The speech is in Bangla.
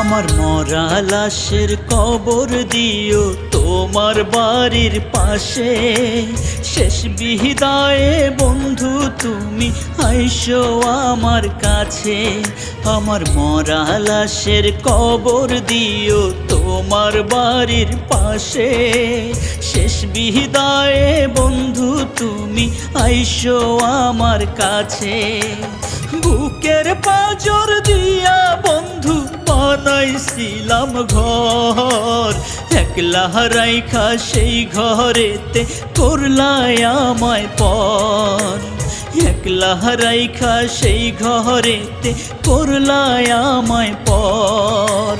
আমার মরা লাশের কবর দিও তোমার বাড়ির পাশে। শেষ বিদায়ে বন্ধু তুমি আইসো আমার কাছে। আমার মরা লাশের কবর দিও তোমার বাড়ির পাশে। শেষ বিদায়ে বন্ধু তুমি আইসো আমার কাছে। বুকের পাঁজর দিয়া বন্ধু বানাইছিলাম ঘর, একলা রাইখা সেই ঘরেতে করলাই আমায় পর। একলা রাইখা সেই ঘরেতে করলাই আমায় পর।